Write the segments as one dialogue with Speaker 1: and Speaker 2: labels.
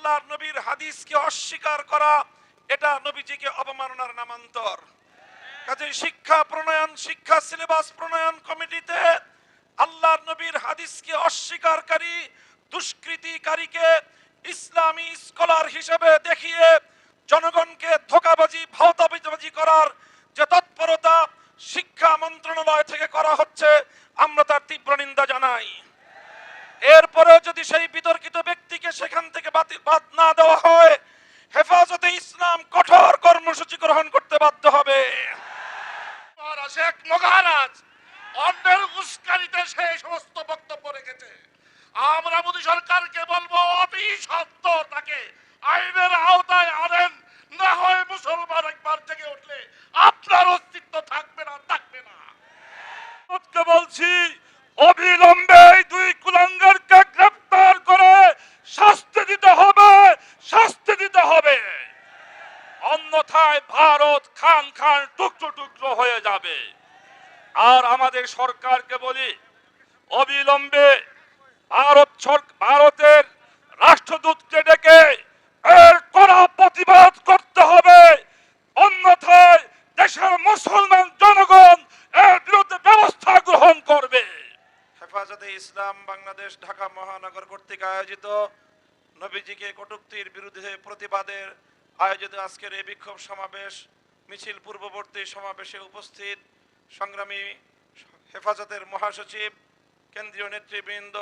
Speaker 1: আল্লাহর নবীর হাদিসকে অস্বীকার করা এটা নবীজিকে অবমাননার নামান্তর। কাজেই শিক্ষা প্রণয়ন, শিক্ষা সিলেবাস প্রণয়ন কমিটিতে আল্লাহর নবীর হাদিসকে অস্বীকারী দুষ্কৃতিকারীকে ইসলামী স্কলার হিসেবে দেখিয়ে জনগণকে ধোঁকাবাজি ভাওতাবাজি করার যে তৎপরতা শিক্ষা মন্ত্রণালয় থেকে করা হচ্ছে, আমরা তার তীব্র নিন্দা জানাই। এরপরেও যদি সেই বিতর্কিত ব্যক্তিকে সেখান থেকে বাদ না দেওয়া হয়, হেফাজতে ইসলাম কঠোর কর্মসূচি গ্রহণ করতে বাধ্য হবে।
Speaker 2: শেখ মহারাজ অন্যের উস্কানিতে সেই সমস্ত বক্তব্য রেখেছে। আমরা মোদী সরকারকে বলবো অতি সত্বর তাকে আইনের আওতায় আনেন, না হয় মুসলমান একবার জেগে উঠলে আপনার অস্তিত্ব থাকবে না।
Speaker 3: বলছি অবিলম্বে এই দুই কুলাঙ্গারকে গ্রেফতার করে শাস্তি দিতে হবে, অন্যথায় ভারত খান খান টুকরো টুকরো হয়ে যাবে। আর আমাদের সরকারকে বলি অবিলম্বে ভারতের রাষ্ট্রদূতকে ডেকে এর কড়া প্রতিবাদ করতে হবে, অন্যথায় দেশের মুসলমান জনগণ এর বিরুদ্ধে ব্যবস্থা গ্রহণ করবে।
Speaker 1: হেফাজতে ইসলাম বাংলাদেশ ঢাকা মহানগর কর্তৃক আয়োজিত নবীজিকে কটূক্তির বিরুদ্ধে প্রতিবাদের আয়োজিত আজকের এই বিক্ষোভ সমাবেশ মিছিল পূর্ববর্তী সমাবেশে উপস্থিত সংগ্রামী হেফাজতের মহাসচিব, কেন্দ্রীয় নেতৃবৃন্দ,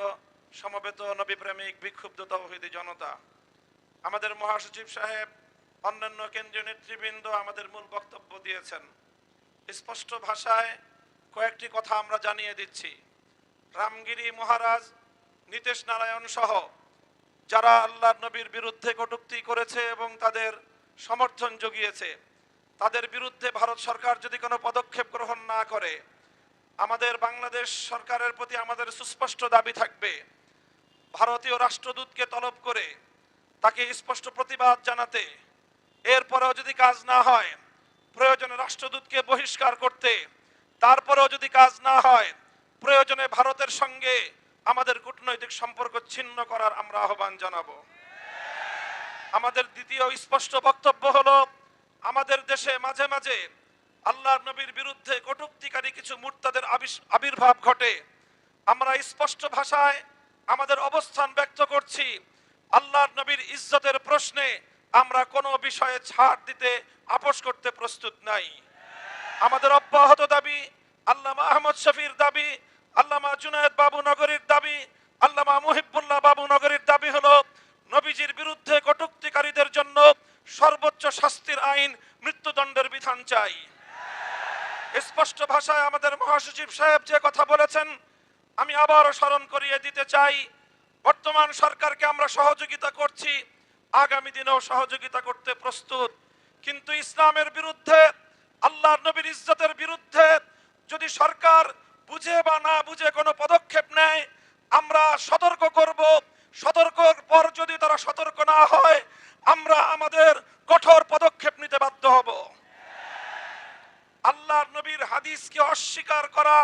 Speaker 1: সমবেত নবীপ্রেমিক বিক্ষুব্ধ তৌহিদি জনতা, আমাদের মহাসচিব সাহেব, অন্যান্য কেন্দ্রীয় নেতৃবৃন্দ আমাদের মূল বক্তব্য দিয়েছেন। স্পষ্ট ভাষায় কয়েকটি কথা আমরা জানিয়ে দিচ্ছি। রামগিরি মহারাজ, নীতিশ নারায়ণ সহ যারা আল্লাহর নবীর বিরুদ্ধে কটূক্তি করেছে এবং তাদের সমর্থন জুগিয়েছে, তাদের বিরুদ্ধে ভারত সরকার যদি কোনো পদক্ষেপ গ্রহণ না করে, আমাদের বাংলাদেশ সরকারের প্রতি আমাদের সুস্পষ্ট দাবি থাকবে ভারতীয় রাষ্ট্রদূতকে তলব করে তাকে স্পষ্ট প্রতিবাদ জানাতে, এরপরেও যদি কাজ না হয় প্রয়োজনে রাষ্ট্রদূতকে বহিষ্কার করতে, তারপরেও যদি কাজ না হয় প্রয়োজনে ভারতের সঙ্গে আমাদের কূটনৈতিক সম্পর্ক ছিন্ন করার আমরা আহ্বান জানাবো। আমাদের দ্বিতীয় স্পষ্ট বক্তব্য হলো, আমাদের দেশে মাঝে মাঝে আল্লাহর নবীর বিরুদ্ধে কটূক্তিকারী কিছু মুরতাদের আবির্ভাব ঘটে। আমরা স্পষ্ট ভাষায় আমাদের অবস্থান ব্যক্ত করছি, আল্লাহর নবীর ইজ্জতের প্রশ্নে আমরা কোনো বিষয়ে ছাড় দিতে আপোষ করতে প্রস্তুত নাই। আমাদের অব্যাহত দাবি, আল্লামা আহমদ শফির দাবি, আল্লামা জুনায়েদ বাবু নগরীর দাবি, আল্লামা মুহিবুল্লাহ বাবু নগরীর দাবি হলো নবীজির বিরুদ্ধে কটূক্তিকারীদের জন্য সর্বোচ্চ শাস্তির আইন, মৃত্যুদণ্ডের বিধান চাই। স্পষ্ট ভাষায় আমাদের মহাসচিব সাহেব যে কথা বলেছেন আমি আবারও স্মরণ করিয়ে দিতে চাই। বর্তমান সরকারকে আমরা সহযোগিতা করছি, আগামী দিনেও সহযোগিতা করতে প্রস্তুত, কিন্তু ইসলামের বিরুদ্ধে, আল্লাহর নবীর ইজ্জতের বিরুদ্ধে যদি সরকার বুঝে বা না বুঝে কোনো পদক্ষেপ নেয়, আমরা সতর্ক করব। সতর্কর পর যদি তারা সতর্ক না হয়, আমরা আমাদের কঠোর পদক্ষেপ নিতে বাধ্য হব। আল্লাহর নবীর হাদিসকে অস্বীকার করা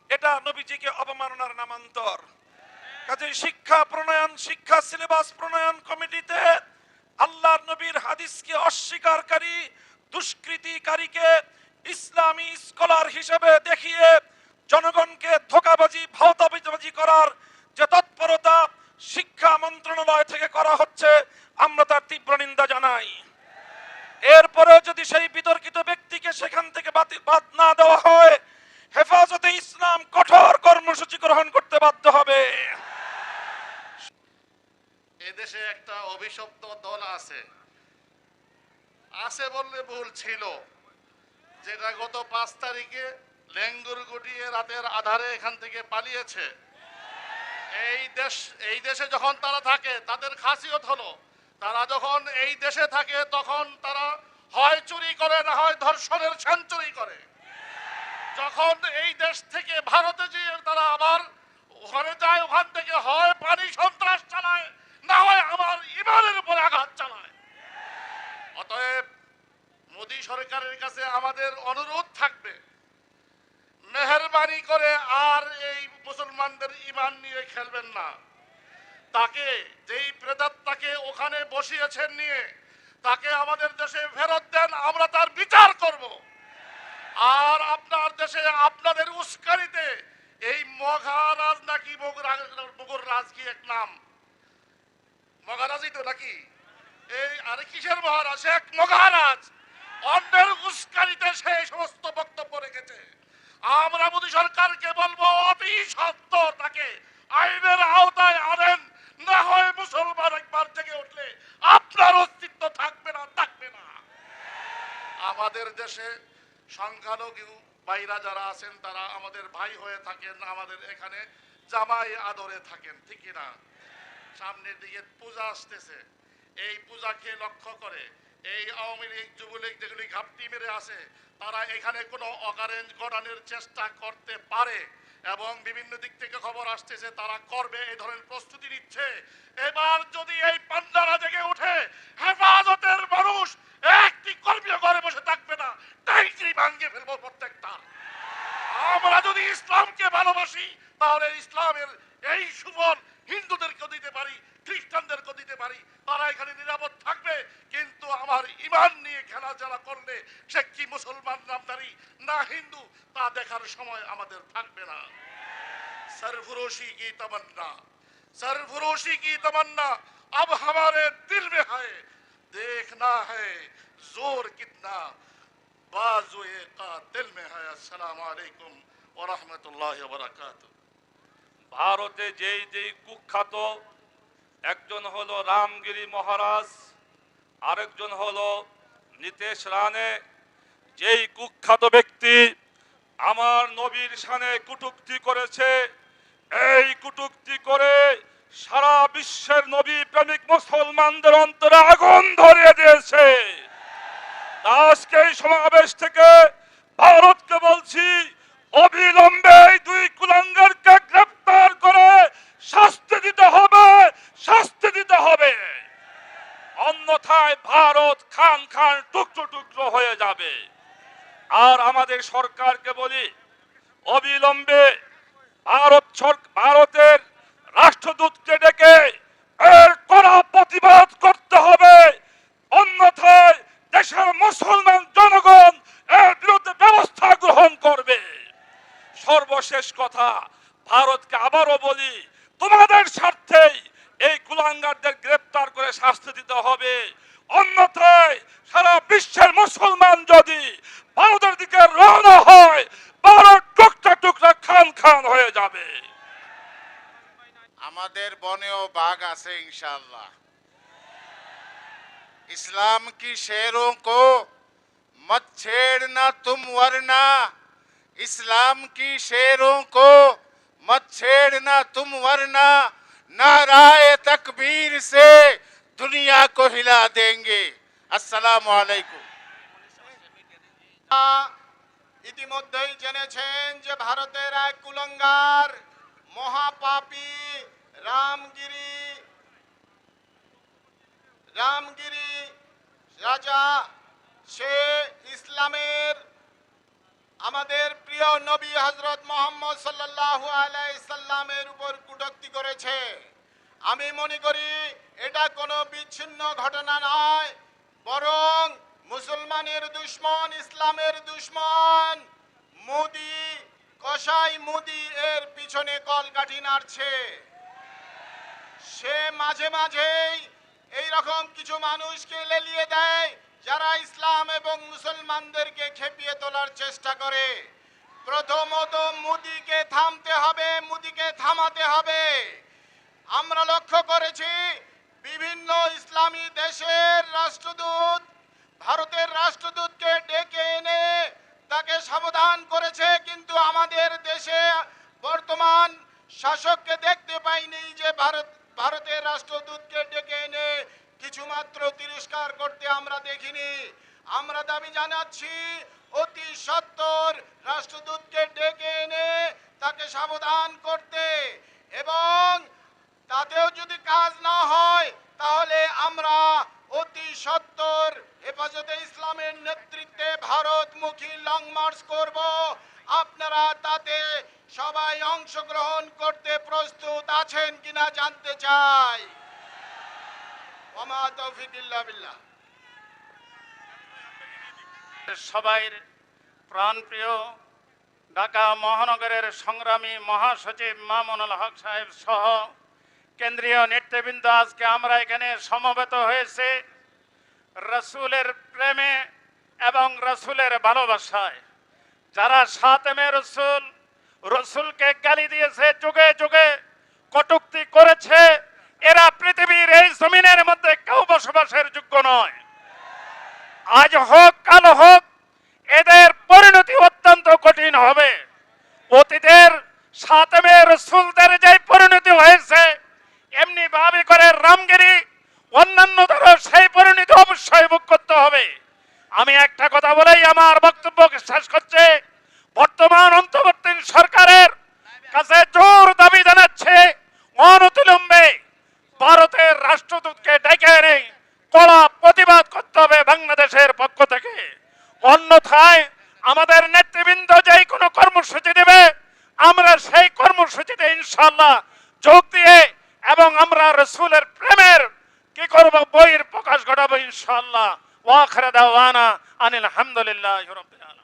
Speaker 1: এটা নবীজিকে অবমাননার নামান্তর। কাজেই শিক্ষা প্রণয়ন, শিক্ষা সিলেবাস প্রণয়ন কমিটিতে আল্লাহর নবীর হাদিসকে অস্বীকারী দুষ্কৃতিকারীকে ইসলামী স্কলার হিসেবে দেখিয়ে জনগণকে ধোঁকাবাজি ভাওতাবাজি করার যে তৎপরতা শিক্ষা মন্ত্রণালয় থেকে করা হচ্ছে, আমরা তার তীব্র নিন্দা জানাই। এরপরেও যদি সেই বিতর্কিত ব্যক্তিকে সেখান থেকে বাদ না দেওয়া হয়, হেফাজতে ইসলাম কঠোর কর্মসূচি গ্রহণ করতে বাধ্য হবে।
Speaker 2: এদেশে একটা অভিশপ্ত দল আছে বললে ভুল ছিল, যেটা গত 5 তারিখে লেঙ্গুর গুটিয়ে রাতের আধারে এখান থেকে পালিয়েছে। এই দেশে যখন তারা থাকে তাদের খাসিয়ত হলো, তারা যখন এই দেশে থাকে তখন তারা হয় চুরি করে, না হয় ধর্ষণের সেঞ্চুরি করে। যখন এই দেশ থেকে ভারতে যেয়ে তারা আবার ওখানে যায়, ওখান থেকে হয় পানি সন্ত্রাস চালায়, না হয় আমার ইমানের উপরে আঘাত চালায়। অতএব মোদী সরকারের কাছে আমাদের অনুরোধ থাকবে, মেহেরবানি করে আর এই মুসলমানদের ইমান নিয়ে খেলবেন না। তাকে, যেই প্রেতাত্মাকে ওখানে বসিয়েছেন নিয়ে, তাকে আমাদের দেশে ফেরত দেন, আমরা তার বিচার করব। আর আপনার দেশে আপনাদের উস্কানিতে এই মহারাজ নাকি মুগুর রাজ কি এক নাম, মহারাজই তো নাকি, এই আরে কিসের মহারাজ, শেখ মহারাজ, অন্যের উস্কানিতে সেই সমস্ত বক্তব্য রেখেছে। আমরা মোদী সরকারকে বলবো অতি সত্বর তাকে আইনের আওতায় আনেন, না হয় মুসলমান একবার জেগে উঠলে আপনার অস্তিত্ব থাকবে না, থাকবে না। আমাদের দেশে সংখ্যালঘু ভাইরা যারা আছেন তারা আমাদের ভাই হয়ে থাকেন, আমাদের এখানে জামাই আদরে থাকেন, ঠিক না? সামনের দিকে পূজা আসতেছে, এই পূজাকে লক্ষ্য করে এই আওয়ামী লীগ যুবলীগ যেগুলি ঘাপটি মেরে আছে তারা এখানে কোনো অকারেঞ্জ ঘটানোর চেষ্টা করতে পারে এবং বিভিন্ন দিক থেকে খবর আসতেছে তারা করবে, এই ধরনের প্রস্তুতি নিচ্ছে। এবার যদি এই পান্ডারা জেগে উঠে, হেফাজতের মানুষ একটি কর্মীও ঘরে বসে থাকবে না, টাইটলি ভাঙিয়ে ফেলবো প্রত্যেকটা। আমরা যদি ইসলামকে ভালোবাসি তাহলে ইসলামের এই সুফল হিন্দুদেরকেও দিতে পারি, খ্রিস্টানদেরকেও দিতে পারি, তারা এখানে নিরাপদ থাকবে। কিন্তু আমার ইমান নিয়ে খেলা যারা করলে সে কি মুসলমান নামদারি না হিন্দু তা দেখার সময় আমাদের থাকবে না। सरफरोशी की तमन्ना, सरफरोशी की तमन्ना अब हमारे दिल में है, देखना है जोर कितना बाजुए का दिल में है। अस्सलाम वालेकुम व रहमतुल्लाहि व बाराकातुहू।
Speaker 3: ভারতে যেই যেই কুখ্যাত, একজন হলো রামগিরি মহারাজ, আরেকজন হলো নীতেশ রানে, যেই কুখ্যাত ব্যক্তি আমার নবীর শানে কটূক্তি করেছে, এই কটূক্তি করে সারা বিশ্বের নবী প্রেমিক মুসলমানদের অন্তরে আগুন ধরিয়ে দিয়েছে। আজকে এই সমাবেশ থেকে ভারতকে বলছি, অবিলম্বে এই দুই কুলাঙ্গারকে গ্রেফতার করে শাস্তি দিতে হবে, শাস্তি দিতে হবে, অন্যথায় ভারত খান খান টুকরো টুকরো হয়ে যাবে। আর আমাদের সরকারকে বলি, অবিলম্বে ভারতের রাষ্ট্রদূতকে ডেকে এর কড়া প্রতিবাদ করতে হবে, অন্যথায় দেশের মুসলমান জনগণ এর বিরুদ্ধে ব্যবস্থা গ্রহণ করবে। সর্বশেষ কথা, ভারতকে আবারও বলি, তোমাদের স্বার্থেই এই কুলাঙ্গারদের গ্রেফতার করে শাস্তি দিতে হবে, অন্যথায় সারা বিশ্বের মুসলমান যদি ভারতের দিকে রওনা হয়, ভারত টুকরা টুকরা খান খান হয়ে যাবে।
Speaker 4: আমাদের বনেও বাঘ আছে इंशाअल्लाह। इस्लाम की शेरों को मत छेड़ना तुम वरना, इस्लाम की शेरों को मत छेड़ना तुम वरना, नाराए तकबीर से दुनिया को हिला देंगे। अस्सलाम वालेकुम। ইতিমধ্যেই জেনেছেন যে ভারতের এক কুলাঙ্গার মহাপাপী রামগিরি রাজা, সে ইসলামের আমাদের প্রিয় নবী হযরত মুহাম্মদ সাল্লাল্লাহু আলাইহি সাল্লামের উপর কটূক্তি করেছে। আমি মনে করি এটা কোনো বিচ্ছিন্ন ঘটনা নয়, বরং মুসলমানের দুশমন, ইসলামের দুশমন মোদি, কসাই মোদি এর পিছনে কলকাঠি নাড়ছে। সে মাঝে মাঝেই এই রকম কিছু মানুষকে লেলিয়ে দেয় যারা ইসলাম এবং মুসলমানদেরকে খেপিয়ে তোলার চেষ্টা করে। প্রথমত মোদিকে থামতে হবে, মোদিকে থামাতে হবে। আমরা লক্ষ্য করেছি বিভিন্ন ইসলামী দেশের রাষ্ট্রদূত ভারতের রাষ্ট্রদূতকে ডেকে এনে তাকে সাবধান করেছে, কিন্তু আমাদের দেশে বর্তমান শাসককে দেখতে পাইনি যে ভারতের রাষ্ট্রদূতকে ডেকে এনে কিছুমাত্র তিরস্কার করতে আমরা দেখিনি। আমরা দাবি জানাচ্ছি অতি সত্বর রাষ্ট্রদূতকে ডেকে এনে তাকে সাবধান করতে, এবং তাতেও যদি কাজ না হয় তাহলে আমরা অতি সত্বর হেফাজতে ইসলামের নেতৃত্বে ভারতমুখী লং মার্চ করব আপনারা তাতে সবাই অংশগ্রহণ করতে প্রস্তুত আছেন কিনা জানতে চাই। ওমা তৌফিক ইল্লা বিল্লাহ।
Speaker 5: সবাই প্রাণপ্রিয় ঢাকা মহানগরের সংগ্রামী মহাসচিব মামুনুল হক সাহেব সহ কেন্দ্রীয় নেতৃবৃন্দ, আজকে আমরা এখানে সমবেত হয়েছে রসুলের প্রেমে এবং রসুলের ভালোবাসায়। যারা সাতেমে রসুল, রসুলকে গালি দিয়েছে, যুগে যুগে কটূক্তি করেছে, এরা পৃথিবীর এই জমিনের মধ্যে কেউ বসবাসের যোগ্য নয়। আজ হোক কাল হোক, এদের পরিণতি অত্যন্ত কঠিন হবে। অতীতের সাতেমে রসুলদের যে পরিণতি হয়েছে, এমনি ভাবে করে রামগিরি অন্যান্যদেরও সেই পরিণতি অবশ্যই ভোগ করতে হবে। আমি একটা কথা বলেই আমার বক্তব্য শেষ করছি। বর্তমান অন্তর্বর্তী সরকারের কাছে জোর দাবি জানাচ্ছে, অনতিবিলম্বে ভারতের রাষ্ট্রদূতকে ডেকে এনে কড়া প্রতিবাদ করতে হবে বাংলাদেশের পক্ষ থেকে। অন্যথায় আমাদের নেতৃবৃন্দ যেই কোনো কর্মসূচি দেবে, আমরা সেই কর্মসূচিতে ইনশাআল্লাহ যোগ দিয়ে এবং আমরা রসুলের প্রেমের কি করব বইয়ের প্রকাশ ঘটাবো ইনশাআল্লাহ। ওয়া আখিরু দাওয়ানা আনিল হামদুলিল্লাহি রাব্বিল আলামিন।